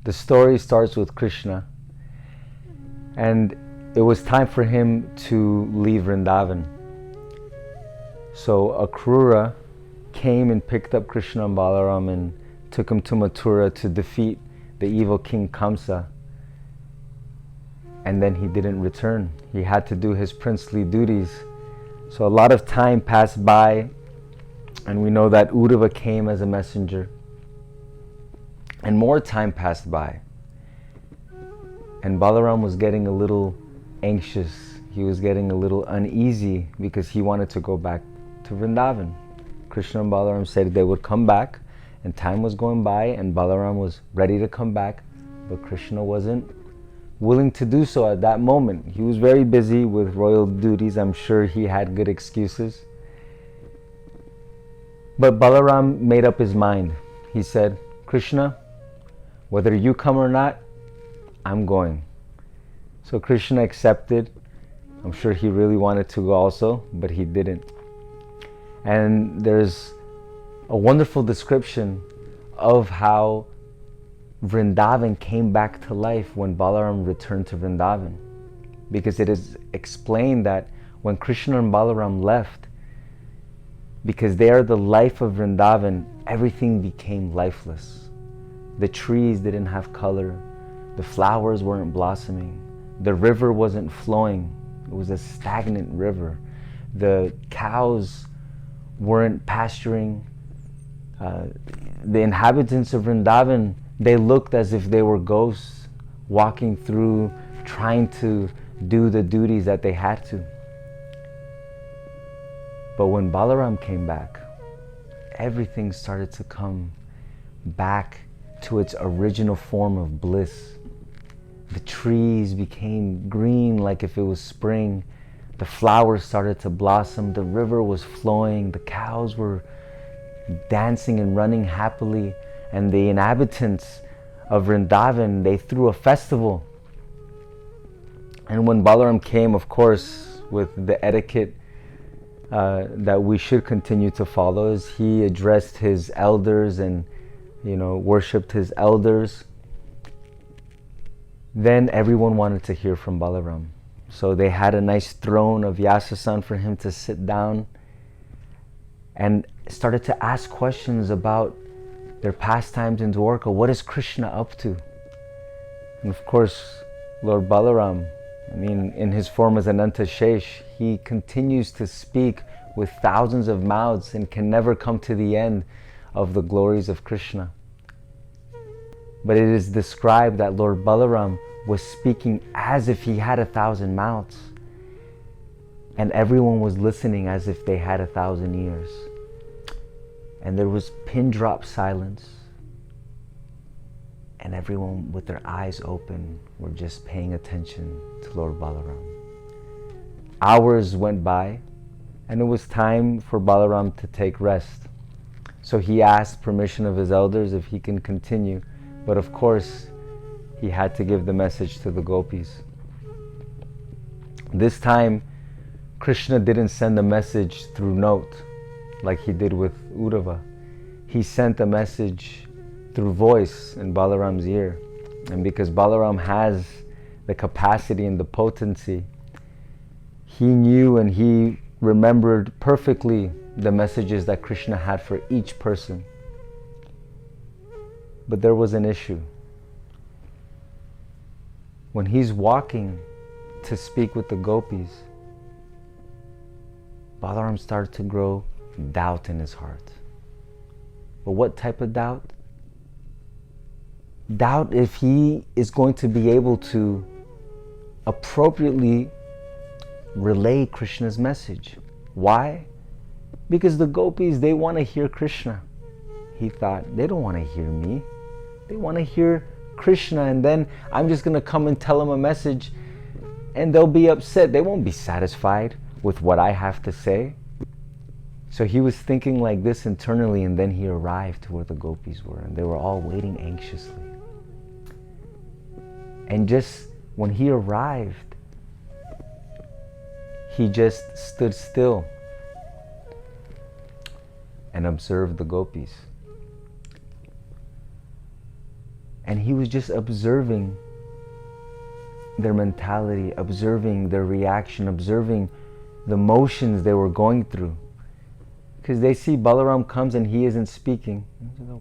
The story starts with Krishna, and it was time for him to leave Vrindavan. So Akrura came and picked up Krishna and Balaram and took him to Mathura to defeat the evil king Kamsa. And then he didn't return. He had to do his princely duties. So a lot of time passed by, and we know that Uddhava came as a messenger. And more time passed by. And Balaram was getting a little anxious. He was getting a little uneasy because he wanted to go back to Vrindavan. Krishna and Balaram said they would come back, and time was going by, and Balaram was ready to come back, but Krishna wasn't willing to do so at that moment. He was very busy with royal duties. I'm sure he had good excuses. But Balaram made up his mind. He said, Krishna, whether you come or not, I'm going. So Krishna accepted. I'm sure he really wanted to go also, but he didn't. And there's a wonderful description of how Vrindavan came back to life when Balaram returned to Vrindavan. Because it is explained that when Krishna and Balaram left, because they are the life of Vrindavan, everything became lifeless. The trees didn't have color. The flowers weren't blossoming. The river wasn't flowing. It was a stagnant river. The cows weren't pasturing. The inhabitants of Vrindavan, they looked as if they were ghosts walking through, trying to do the duties that they had to. But when Balaram came back, everything started to come back to its original form of bliss. The trees became green like if it was spring. The flowers started to blossom. The river was flowing. The cows were dancing and running happily. And the inhabitants of Vrindavan, they threw a festival. And when Balaram came, of course, with the etiquette that we should continue to follow, is he addressed his elders and, worshipped his elders. Then everyone wanted to hear from Balaram. So they had a nice throne of Vyasasan for him to sit down, and started to ask questions about their pastimes in Dwarka. What is Krishna up to? And of course, Lord Balaram, in his form as Ananta Shesh, he continues to speak with thousands of mouths and can never come to the end of the glories of Krishna. But it is described that Lord Balaram was speaking as if he had 1,000 mouths, and everyone was listening as if they had 1,000 ears. And there was pin drop silence, and everyone with their eyes open were just paying attention to Lord Balaram. Hours went by, and it was time for Balaram to take rest. So he asked permission of his elders if he can continue, but of course he had to give the message to the gopis. This time Krishna didn't send a message through note like he did with Uddhava. He sent a message through voice in Balaram's ear. And because Balaram has the capacity and the potency, he knew and he remembered perfectly the messages that Krishna had for each person. But there was an issue. When he's walking to speak with the gopis, Balaram started to grow doubt in his heart. But what type of doubt? Doubt if he is going to be able to appropriately relay Krishna's message. Why? Because the gopis, they want to hear Krishna. He thought, they don't want to hear me. They want to hear Krishna, and then I'm just going to come and tell them a message, and they'll be upset. They won't be satisfied with what I have to say. So he was thinking like this internally, and then he arrived to where the gopis were, and they were all waiting anxiously. And just when he arrived, he just stood still and observed the gopis. And he was just observing their mentality, observing their reaction, observing the motions they were going through. Because they see Balaram comes and he isn't speaking.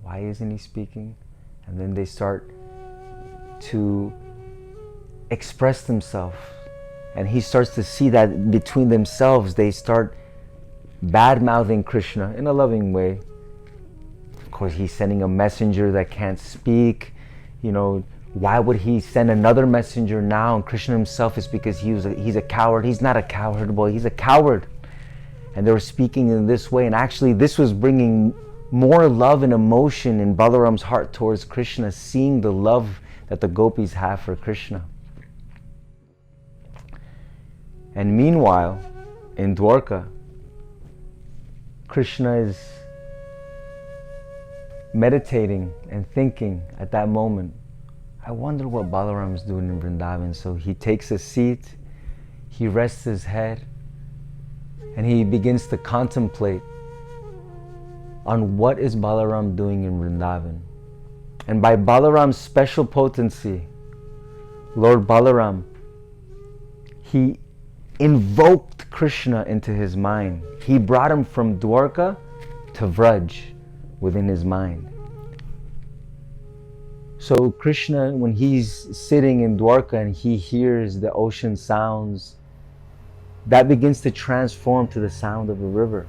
Why isn't he speaking? And then they start to express themselves. And he starts to see that between themselves, they start bad-mouthing Krishna in a loving way. Of course, he's sending a messenger that can't speak. Why would he send another messenger now? And Krishna himself is because he's a coward. He's not a coward, boy. He's a coward. And they were speaking in this way. And actually, this was bringing more love and emotion in Balaram's heart towards Krishna, seeing the love that the gopis have for Krishna. And meanwhile, in Dwarka, Krishna is meditating and thinking at that moment, I wonder what Balaram is doing in Vrindavan. So he takes a seat, he rests his head, and he begins to contemplate on what is Balaram doing in Vrindavan. And by Balaram's special potency, Lord Balaram, he invoked Krishna into his mind. He brought him from Dwarka to Vraj within his mind. So Krishna, when he's sitting in Dwarka and he hears the ocean sounds, that begins to transform to the sound of a river.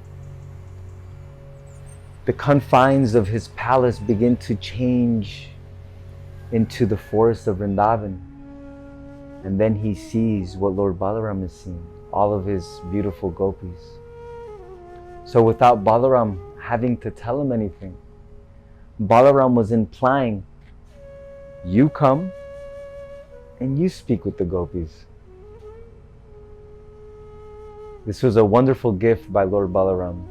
The confines of his palace begin to change into the forest of Vrindavan. And then he sees what Lord Balaram is seeing, all of his beautiful gopis. So without Balaram having to tell him anything, Balaram was implying, you come and you speak with the gopis. This was a wonderful gift by Lord Balaram.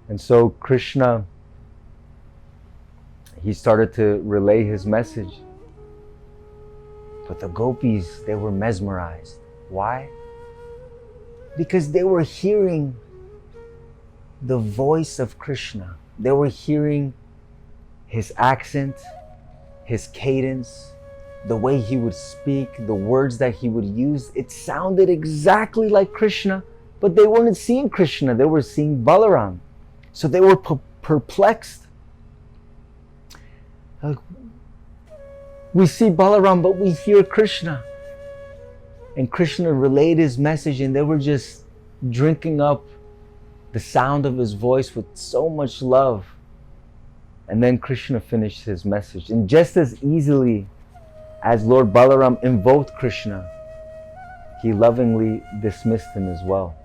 And so Krishna, he started to relay his message. But the gopis, they were mesmerized. Why? Because they were hearing the voice of Krishna. They were hearing his accent, his cadence, the way he would speak, the words that he would use. It sounded exactly like Krishna, but they weren't seeing Krishna, they were seeing Balaram. So they were perplexed. We see Balaram, but we hear Krishna. And Krishna relayed his message, and they were just drinking up the sound of his voice with so much love. And then Krishna finished his message. And just as easily as Lord Balaram invoked Krishna, he lovingly dismissed him as well.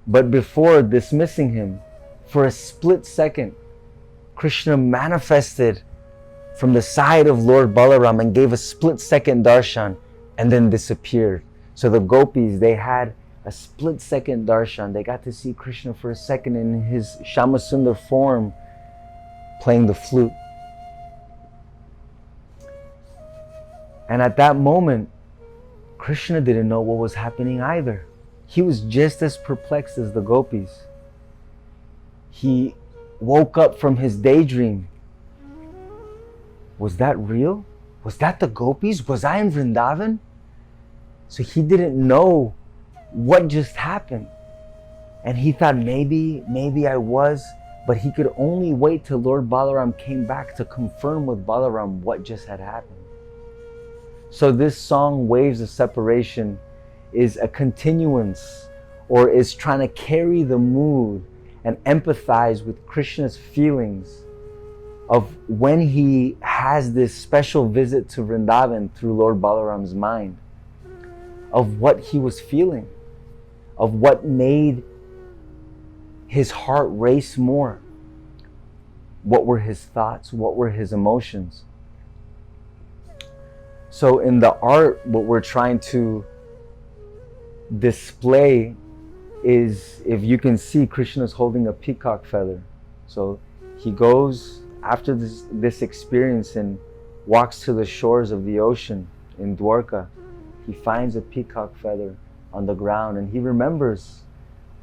But before dismissing him, for a split second, Krishna manifested from the side of Lord Balaram and gave a split second darshan and then disappeared. So the gopis, they had a split second darshan. They got to see Krishna for a second in his Shamasundar form playing the flute. And at that moment, Krishna didn't know what was happening either. He was just as perplexed as the gopis. He woke up from his daydream. Was that real? Was that the gopis? Was I in Vrindavan? So he didn't know what just happened. And he thought maybe I was, but he could only wait till Lord Balaram came back to confirm with Balaram what just had happened. So this song, Waves of Separation, is a continuance, or is trying to carry the mood and empathize with Krishna's feelings of when he has this special visit to Vrindavan through Lord Balaram's mind, of what he was feeling, of what made his heart race more. What were his thoughts? What were his emotions? So in the art, what we're trying to display is, if you can see, Krishna's holding a peacock feather. So he goes after this experience and walks to the shores of the ocean in Dwarka. He finds a peacock feather on the ground, and he remembers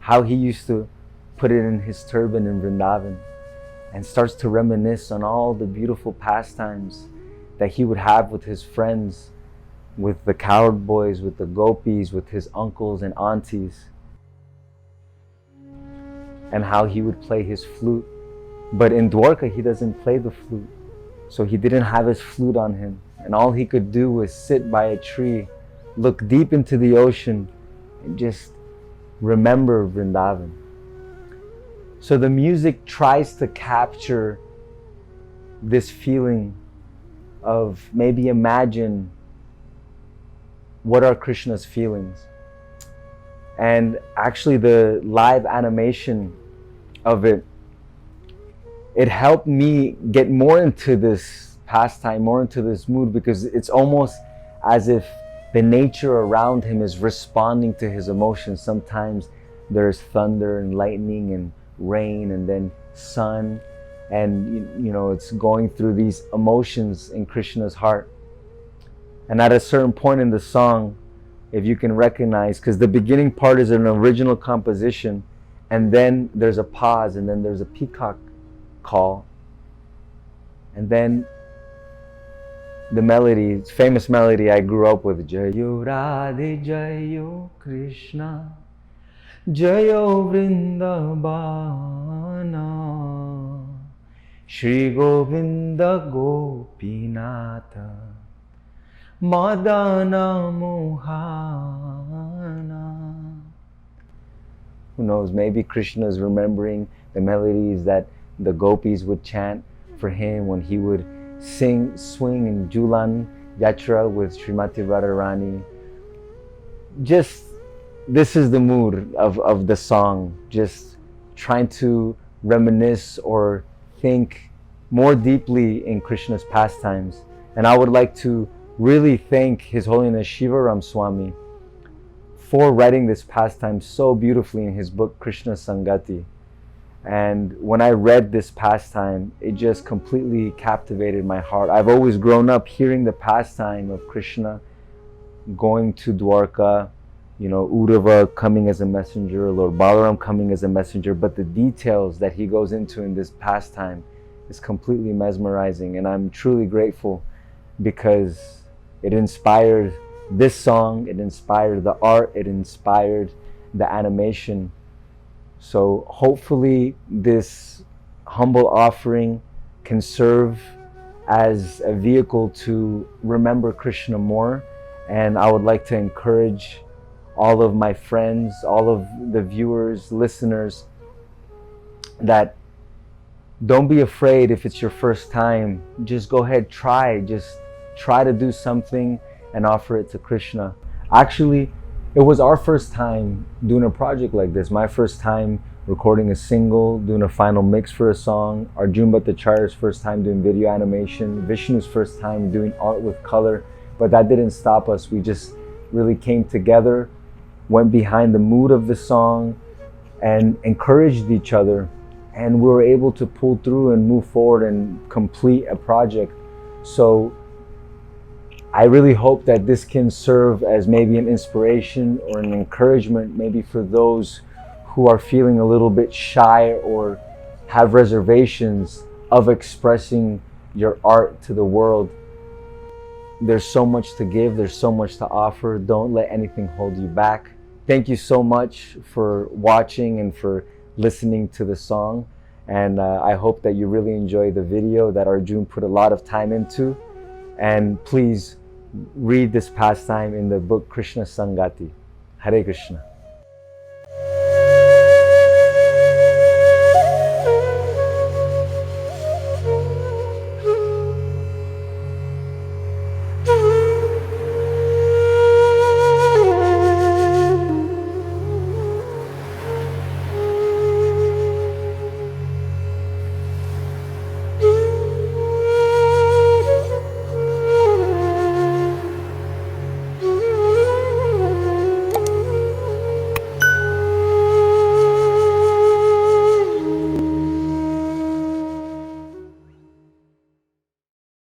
how he used to put it in his turban in Vrindavan. and starts to reminisce on all the beautiful pastimes that he would have with his friends, with the cowherd boys, with the gopis, with his uncles and aunties, and how he would play his flute. But in Dwarka, he doesn't play the flute. So he didn't have his flute on him. And all he could do was sit by a tree, look deep into the ocean, and just remember Vrindavan. So the music tries to capture this feeling of maybe imagine what are Krishna's feelings. And actually the live animation of it helped me get more into this pastime, more into this mood, because it's almost as if the nature around him is responding to his emotions. Sometimes there's thunder and lightning and rain and then sun, and you know, it's going through these emotions in Krishna's heart. And at a certain point in the song, if you can recognize, because the beginning part is an original composition, and then there's a pause, and then there's a peacock call, and then the melody, famous melody I grew up with, Jayo Radhe Jayo Krishna Jayo Vrindavana Shri Govinda Gopinatha Madana Mohana. Who knows, maybe Krishna is remembering the melodies that the gopis would chant for him when he would swing in Julan Yatra with Srimati Radharani. Just, this is the mood of the song, just trying to reminisce or think more deeply in Krishna's pastimes. And I would like to really thank His Holiness Shivaram Swami for writing this pastime so beautifully in his book Krishna Sangati. And when I read this pastime, it just completely captivated my heart. I've always grown up hearing the pastime of Krishna going to Dwarka, you know, Uddhava coming as a messenger, Lord Balaram coming as a messenger, but the details that he goes into in this pastime is completely mesmerizing. And I'm truly grateful because it inspired this song, it inspired the art, it inspired the animation. So hopefully this humble offering can serve as a vehicle to remember Krishna more. And I would like to encourage all of my friends, all of the viewers, listeners, that don't be afraid if it's your first time. Just go ahead, just try to do something and offer it to Krishna. Actually, it was our first time doing a project like this. My first time recording a single, doing a final mix for a song. Arjun Bhattacharya's first time doing video animation. Vishnu's first time doing art with color. But that didn't stop us. We just really came together, went behind the mood of the song, and encouraged each other. And we were able to pull through and move forward and complete a project. So I really hope that this can serve as maybe an inspiration or an encouragement, maybe for those who are feeling a little bit shy or have reservations of expressing your art to the world. There's so much to give, there's so much to offer. Don't let anything hold you back. Thank you so much for watching and for listening to the song. And I hope that you really enjoy the video that Arjun put a lot of time into. And please read this pastime in the book Krishna Sangati. Hare Krishna.